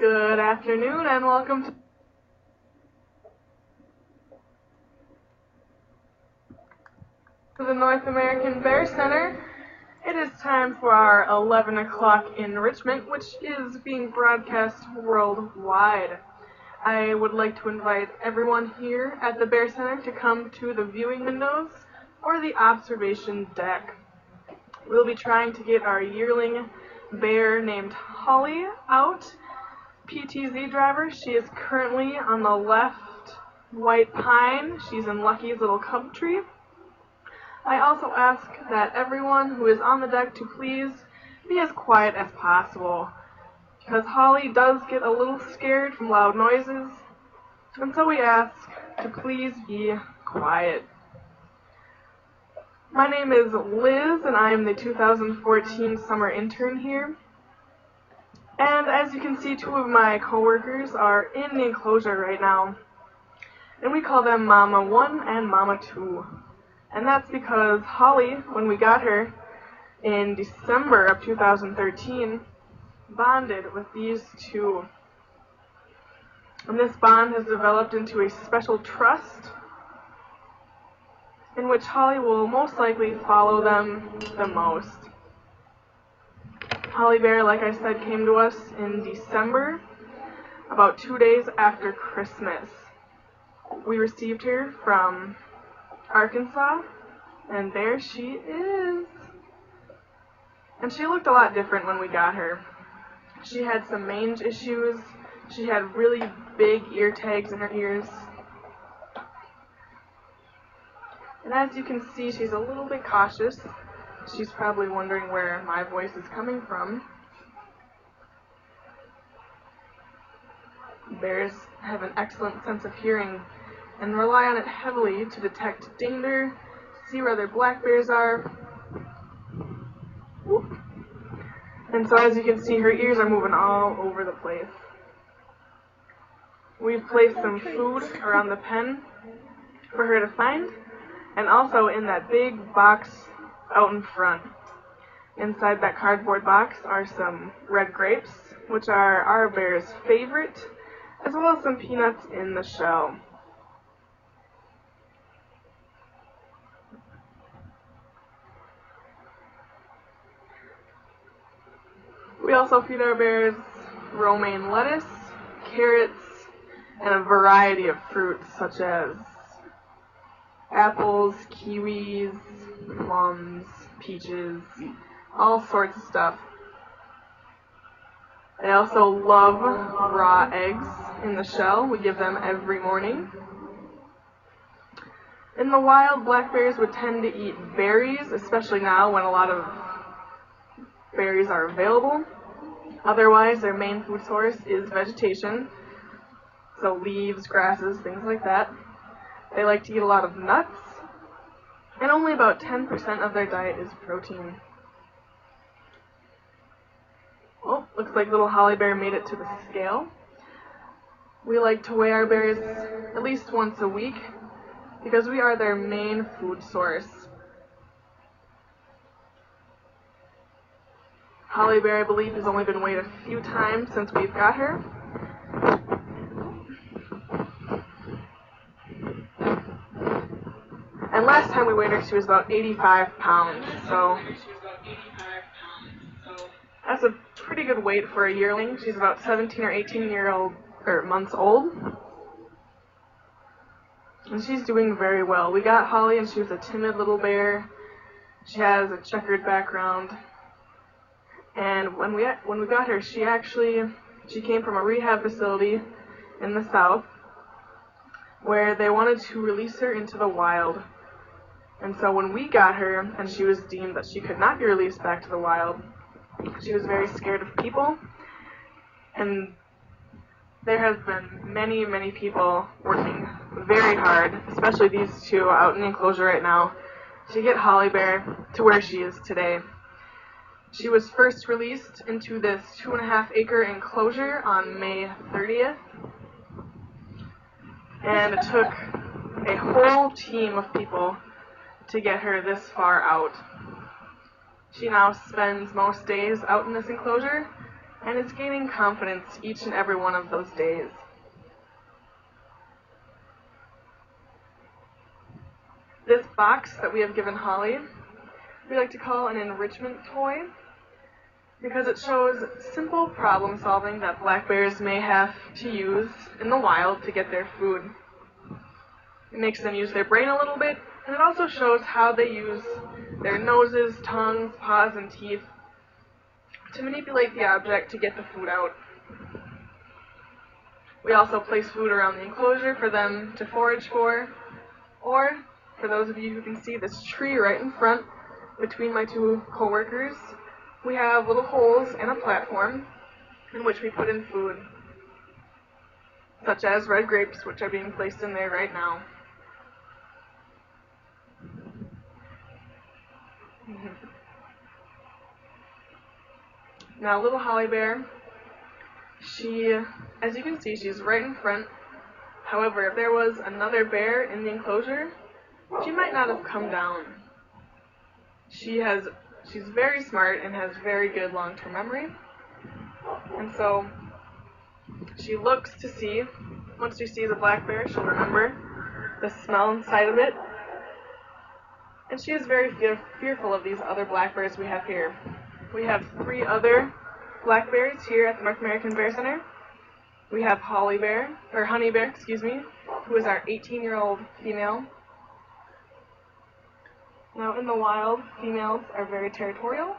Good afternoon and welcome to the North American Bear Center. It is time for our 11 o'clock enrichment, which is being broadcast worldwide. I would like to invite everyone here at the Bear Center to come to the viewing windows or the observation deck. We'll be trying to get our yearling bear named Holly out. PTZ driver. She is currently on the left white pine. She's in Lucky's little cub tree. I also ask that everyone who is on the deck to please be as quiet as possible, because Holly does get a little scared from loud noises, and so we ask to please be quiet. My name is Liz, and I am the 2014 summer intern here. And as you can see, two of my coworkers are in the enclosure right now. And we call them Mama 1 and Mama 2. And that's because Holly, when we got her in December of 2013, bonded with these two. And this bond has developed into a special trust in which Holly will most likely follow them the most. Holly Bear, like I said, came to us in December, about 2 days after Christmas. We received her from Arkansas, and there she is. And she looked a lot different when we got her. She had some mange issues. She had really big ear tags in her ears. And as you can see, she's a little bit cautious. She's probably wondering where my voice is coming from. Bears have an excellent sense of hearing and rely on it heavily to detect danger, see where their black bears are. And so as you can see, her ears are moving all over the place. We've placed some food around the pen for her to find, and also in that big box out in front. Inside that cardboard box are some red grapes, which are our bear's favorite, as well as some peanuts in the shell. We also feed our bears romaine lettuce, carrots, and a variety of fruits such as apples, kiwis, plums, peaches, all sorts of stuff. They also love raw eggs in the shell. We give them every morning. In the wild, black bears would tend to eat berries, especially now when a lot of berries are available. Otherwise, their main food source is vegetation, so leaves, grasses, things like that. They like to eat a lot of nuts, and only about 10% of their diet is protein. Oh, looks like little Holly Bear made it to the scale. We like to weigh our bears at least once a week because we are their main food source. Holly Bear, I believe, has only been weighed a few times since we've got her. And last time we weighed her, she was about 85 pounds, so that's a pretty good weight for a yearling. She's about 17 or 18 months old, and she's doing very well. We got Holly, and she was a timid little bear. She has a checkered background, and when we got her, she came from a rehab facility in the south where they wanted to release her into the wild. And so when we got her, and she was deemed that she could not be released back to the wild, she was very scared of people. And there have been many, many people working very hard, especially these two out in the enclosure right now, to get Holly Bear to where she is today. She was first released into this 2.5-acre enclosure on May 30th. And it took a whole team of people to get her this far out. She now spends most days out in this enclosure, and is gaining confidence each and every one of those days. This box that we have given Holly, we like to call an enrichment toy, because it shows simple problem solving that black bears may have to use in the wild to get their food. It makes them use their brain a little bit, and it also shows how they use their noses, tongues, paws, and teeth to manipulate the object to get the food out. We also place food around the enclosure for them to forage for, or for those of you who can see this tree right in front between my two co-workers, we have little holes and a platform in which we put in food, such as red grapes, which are being placed in there right now. Now, little Holly Bear, as you can see, she's right in front. However, if there was another bear in the enclosure, she might not have come down. She's very smart and has very good long-term memory. And so she looks to see, once she sees a black bear, she'll remember the smell inside of it. And she is very fearful of these other black bears we have here. We have 3 other black bears here at the North American Bear Center. We have Honey Bear, who is our 18-year-old female. Now, in the wild, females are very territorial,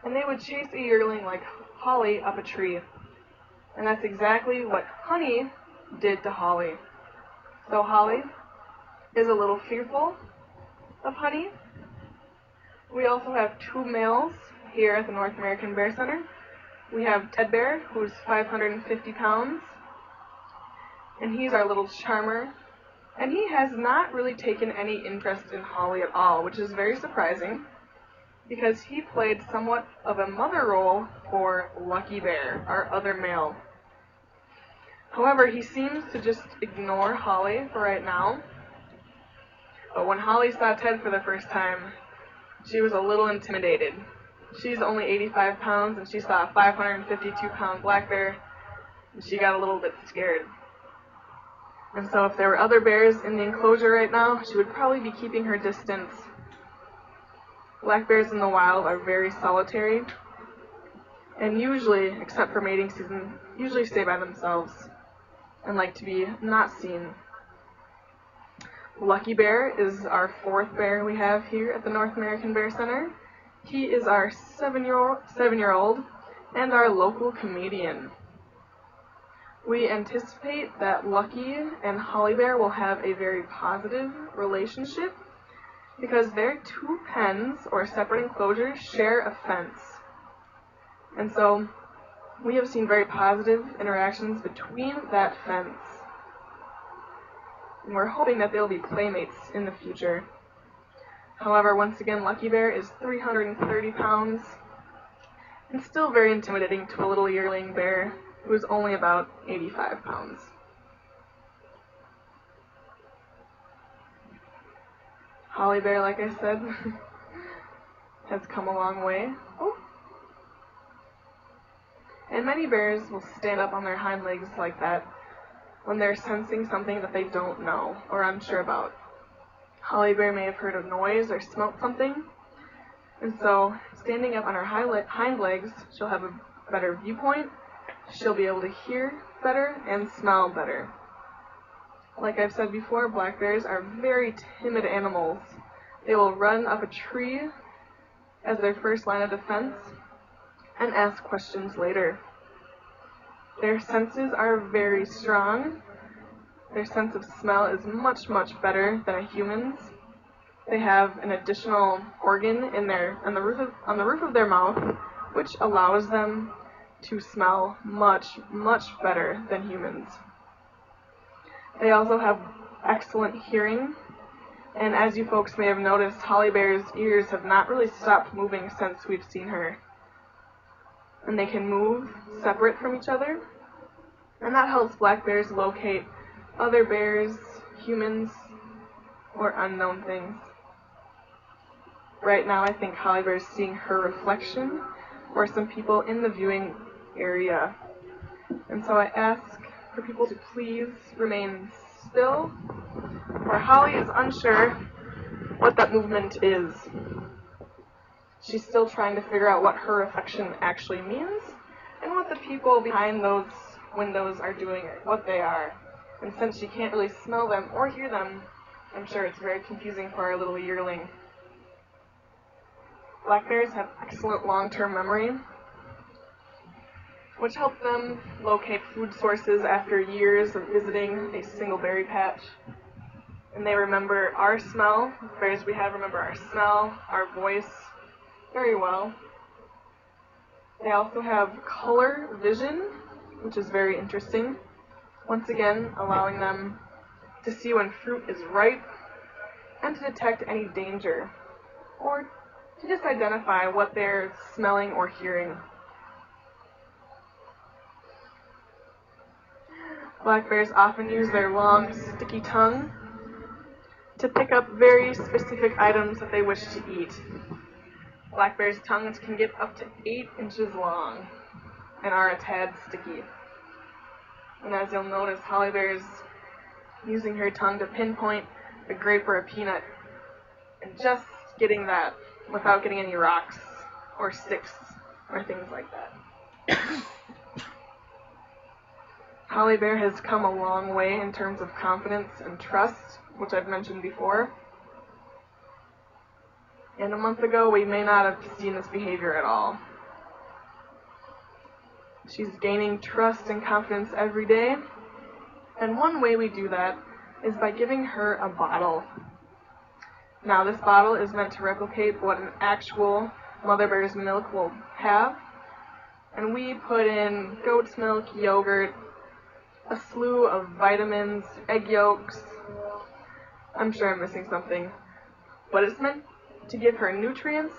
and they would chase a yearling like Holly up a tree. And that's exactly what Honey did to Holly. So Holly is a little fearful of Honey. We also have 2 males here at the North American Bear Center. We have Ted Bear, who's 550 pounds, and he's our little charmer. And he has not really taken any interest in Holly at all, which is very surprising, because he played somewhat of a mother role for Lucky Bear, our other male. However, he seems to just ignore Holly for right now. But when Holly saw Ted for the first time, she was a little intimidated. She's only 85 pounds, and she saw a 552-pound black bear, and she got a little bit scared. And so if there were other bears in the enclosure right now, she would probably be keeping her distance. Black bears in the wild are very solitary, and usually, except for mating season, usually stay by themselves and like to be not seen. Lucky Bear is our 4th bear we have here at the North American Bear Center. He is our 7-year-old and our local comedian. We anticipate that Lucky and Holly Bear will have a very positive relationship because their 2 pens, or separate enclosures, share a fence. And so we have seen very positive interactions between that fence. And we're hoping that they'll be playmates in the future. However, once again, Lucky Bear is 330 pounds and still very intimidating to a little yearling bear who is only about 85 pounds. Holly Bear, like I said, has come a long way. Oh. And many bears will stand up on their hind legs like that when they're sensing something that they don't know or unsure about. Holly Bear may have heard a noise or smelt something, and so standing up on her hind legs, she'll have a better viewpoint, she'll be able to hear better and smell better. Like I've said before, black bears are very timid animals. They will run up a tree as their first line of defense and ask questions later. Their senses are very strong. Their sense of smell is much, much better than a human's. They have an additional organ on the roof of their mouth, which allows them to smell much, much better than humans. They also have excellent hearing, and as you folks may have noticed, Holly Bear's ears have not really stopped moving since we've seen her. And they can move separate from each other, and that helps black bears locate other bears, humans, or unknown things. Right now, I think Holly Bear is seeing her reflection, or some people in the viewing area. And so I ask for people to please remain still, for Holly is unsure what that movement is. She's still trying to figure out what her reflection actually means, and what the people behind those windows are doing, what they are. And since she can't really smell them or hear them, I'm sure it's very confusing for our little yearling. Black bears have excellent long-term memory, which helps them locate food sources after years of visiting a single berry patch. And they remember our smell. The bears we have remember our smell, our voice very well. They also have color vision, which is very interesting. Once again, allowing them to see when fruit is ripe and to detect any danger, or to just identify what they're smelling or hearing. Black bears often use their long, sticky tongue to pick up very specific items that they wish to eat. Black bears' tongues can get up to 8 inches long and are a tad sticky. And as you'll notice, Holly bear's using her tongue to pinpoint a grape or a peanut, and just getting that without getting any rocks or sticks or things like that. Holly bear has come a long way in terms of confidence and trust, which I've mentioned before. And a month ago, we may not have seen this behavior at all. She's gaining trust and confidence every day, and one way we do that is by giving her a bottle. Now, this bottle is meant to replicate what an actual mother bear's milk will have, and we put in goat's milk, yogurt, a slew of vitamins, egg yolks. I'm sure I'm missing something, but it's meant to give her nutrients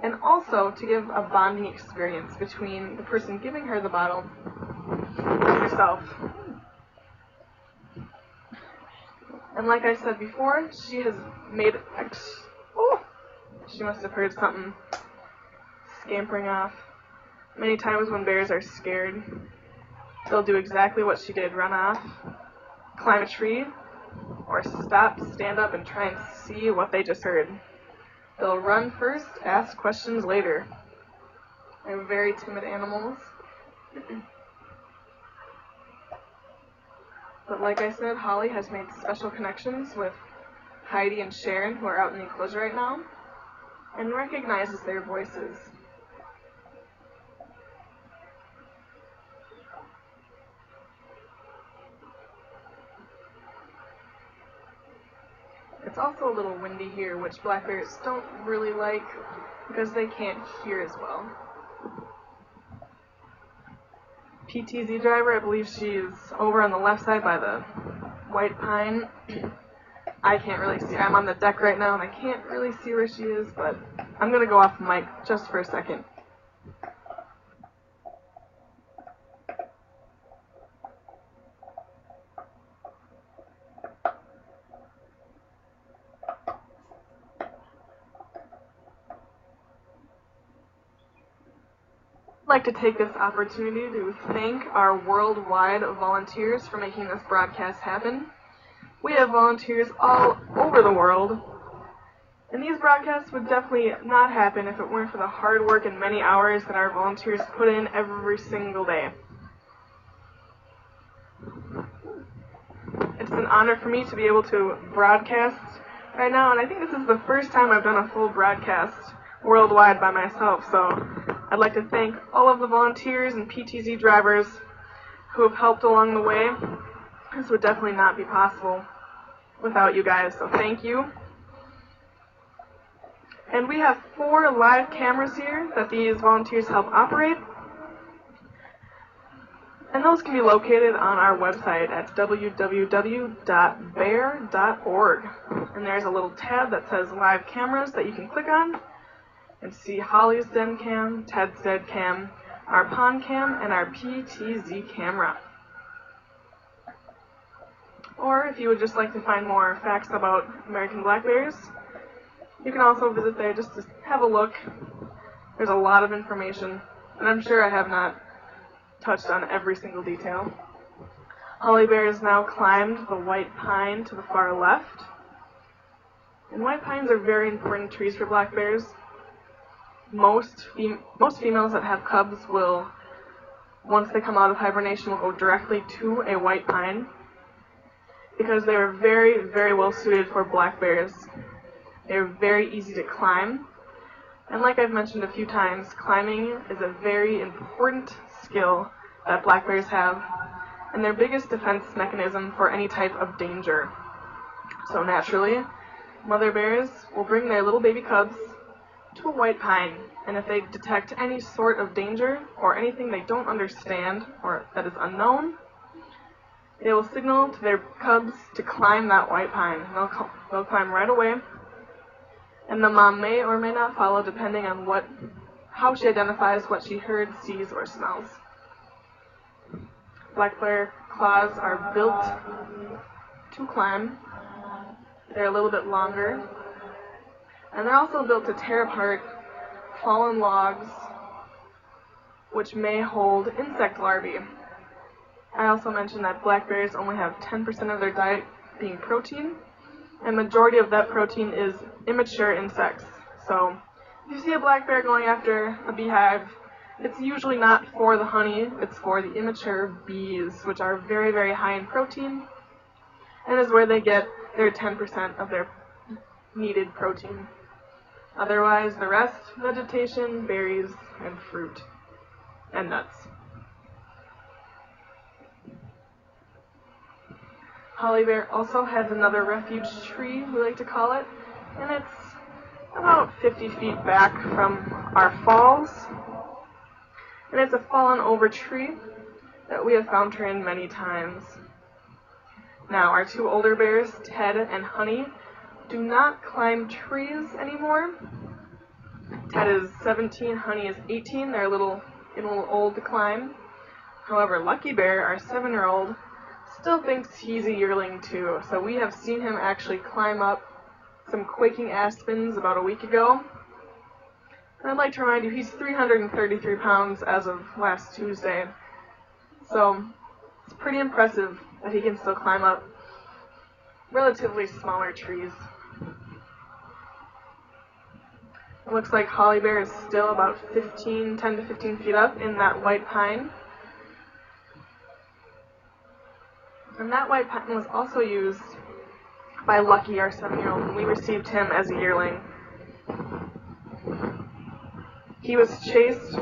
and also to give a bonding experience between the person giving her the bottle and herself. And like I said before, she has made she must have heard something scampering off. Many times when bears are scared, they'll do exactly what she did, run off, climb a tree, or stop, stand up, and try and see what they just heard. They'll run first, ask questions later. They're very timid animals. But like I said, Holly has made special connections with Heidi and Sharon, who are out in the enclosure right now, and recognizes their voices. It's also a little windy here, which black bears don't really like because they can't hear as well. PTZ driver, I believe she's over on the left side by the white pine. I can't really see. I'm on the deck right now and I can't really see where she is, but I'm going to go off mic just for a second. I'd like to take this opportunity to thank our worldwide volunteers for making this broadcast happen. We have volunteers all over the world, and these broadcasts would definitely not happen if it weren't for the hard work and many hours that our volunteers put in every single day. It's an honor for me to be able to broadcast right now, and I think this is the first time I've done a full broadcast worldwide by myself, so I'd like to thank all of the volunteers and PTZ drivers who have helped along the way. This would definitely not be possible without you guys, so thank you. And we have 4 live cameras here that these volunteers help operate, and those can be located on our website at www.bear.org. And there's a little tab that says live cameras that you can click on and see Holly's den cam, Ted's den cam, our pond cam, and our PTZ camera. Or if you would just like to find more facts about American black bears, you can also visit there just to have a look. There's a lot of information, and I'm sure I have not touched on every single detail. Holly Bear has now climbed the white pine to the far left. And white pines are very important trees for black bears. Most females that have cubs will, once they come out of hibernation, will go directly to a white pine because they are very, very well suited for black bears. They're very easy to climb. And like I've mentioned a few times, climbing is a very important skill that black bears have, and their biggest defense mechanism for any type of danger. So naturally, mother bears will bring their little baby cubs to a white pine, and if they detect any sort of danger or anything they don't understand or that is unknown, they will signal to their cubs to climb that white pine. They'll climb right away, and the mom may or may not follow depending on how she identifies what she heard, sees, or smells. Black bear claws are built to climb. They're a little bit longer, and they're also built to tear apart fallen logs, which may hold insect larvae. I also mentioned that black bears only have 10% of their diet being protein, and majority of that protein is immature insects. So if you see a black bear going after a beehive, it's usually not for the honey, it's for the immature bees, which are very, very high in protein, and is where they get their 10% of their needed protein. Otherwise, the rest, vegetation, berries, and fruit, and nuts. Holly bear also has another refuge tree, we like to call it, and it's about 50 feet back from our falls. And it's a fallen over tree that we have found her in many times. Now, our two older bears, Ted and Honey, do not climb trees anymore. Ted is 17, Honey is 18. They're a little old to climb. However, Lucky Bear, our 7-year-old, still thinks he's a yearling too. So we have seen him actually climb up some quaking aspens about a week ago. And I'd like to remind you, he's 333 pounds as of last Tuesday. So it's pretty impressive that he can still climb up relatively smaller trees. It looks like Holly Bear is still about 10 to 15 feet up in that white pine. And that white pine was also used by Lucky, our 7-year-old, when we received him as a yearling. He was chased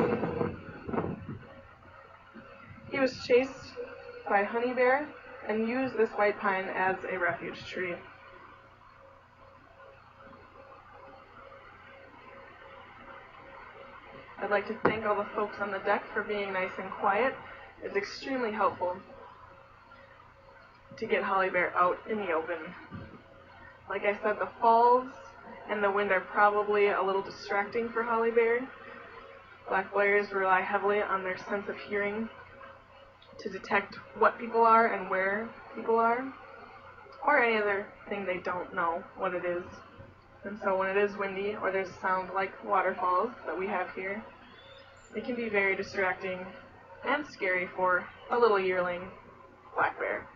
by Honey Bear and used this white pine as a refuge tree. I'd like to thank all the folks on the deck for being nice and quiet. It's extremely helpful to get Holly Bear out in the open. Like I said, the falls and the wind are probably a little distracting for Holly Bear. Black bears rely heavily on their sense of hearing to detect what people are and where people are, or any other thing they don't know what it is. And so when it is windy or there's a sound like waterfalls that we have here, it can be very distracting and scary for a little yearling black bear.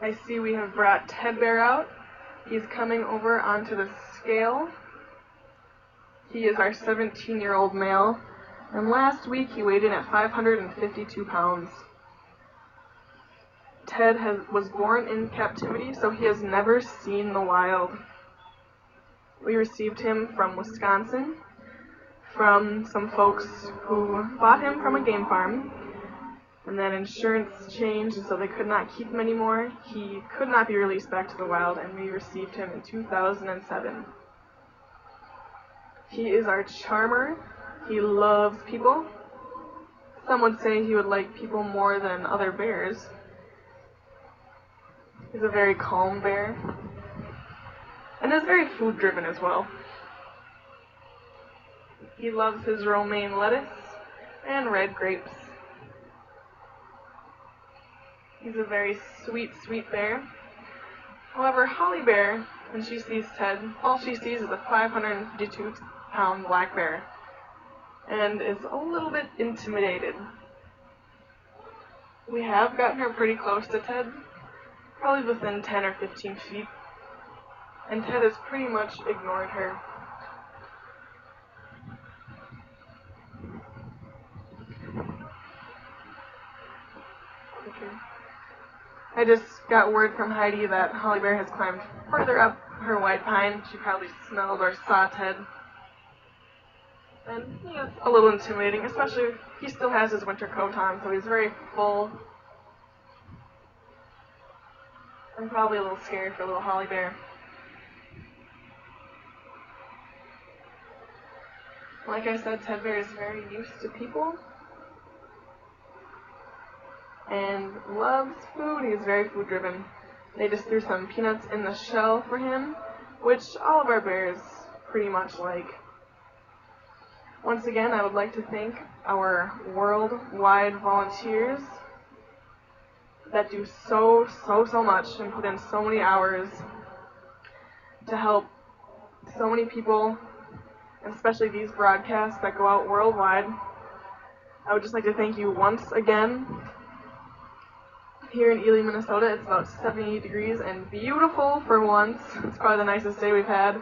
I see we have brought Ted Bear out. He's coming over onto the scale. He is our 17-year-old male, and last week he weighed in at 552 pounds. Ted was born in captivity, so he has never seen the wild. We received him from Wisconsin, from some folks who bought him from a game farm, and then insurance changed, and so they could not keep him anymore. He could not be released back to the wild, and we received him in 2007. He is our charmer. He loves people. Some would say he would like people more than other bears. He's a very calm bear, and is very food-driven as well. He loves his romaine lettuce and red grapes. He's a very sweet, sweet bear. However, Holly Bear when she sees Ted, all she sees is a 552-pound black bear, and is a little bit intimidated. We have gotten her pretty close to Ted, probably within 10 or 15 feet, and Ted has pretty much ignored her. I just got word from Heidi that Holly Bear has climbed further up her white pine. She probably smelled or saw Ted. And it's a little intimidating, especially if he still has his winter coat on, so he's very full. And probably a little scary for little Holly Bear. Like I said, Ted Bear is very used to people and loves food. He's very food driven. They just threw some peanuts in the shell for him, which all of our bears pretty much like. Once again, I would like to thank our worldwide volunteers that do so much and put in so many hours to help so many people, and especially these broadcasts that go out worldwide. I would just like to thank you once again. Here in Ely, Minnesota, it's about 70 degrees and beautiful for once. It's probably the nicest day we've had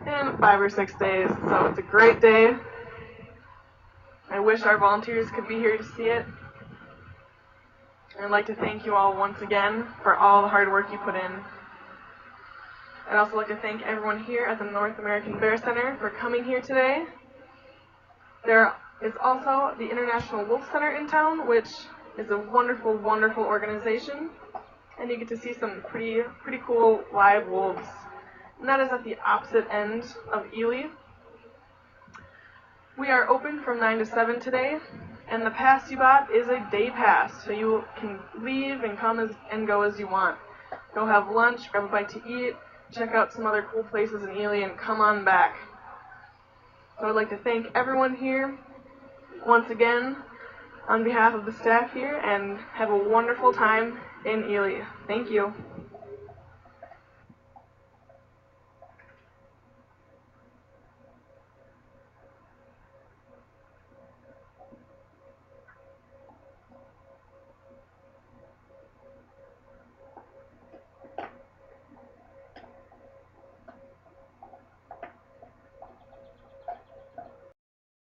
in 5 or 6 days, so it's a great day. I wish our volunteers could be here to see it. And I'd like to thank you all once again for all the hard work you put in. I'd also like to thank everyone here at the North American Bear Center for coming here today. There is also the International Wolf Center in town, which is a wonderful, wonderful organization, and you get to see some pretty cool live wolves. And that is at the opposite end of Ely. We are open from 9 to 7 today, and the pass you bought is a day pass, so you can leave and come and go as you want. Go have lunch, grab a bite to eat, check out some other cool places in Ely, and come on back. So I'd like to thank everyone here once again on behalf of the staff here, and have a wonderful time in Ely. Thank you.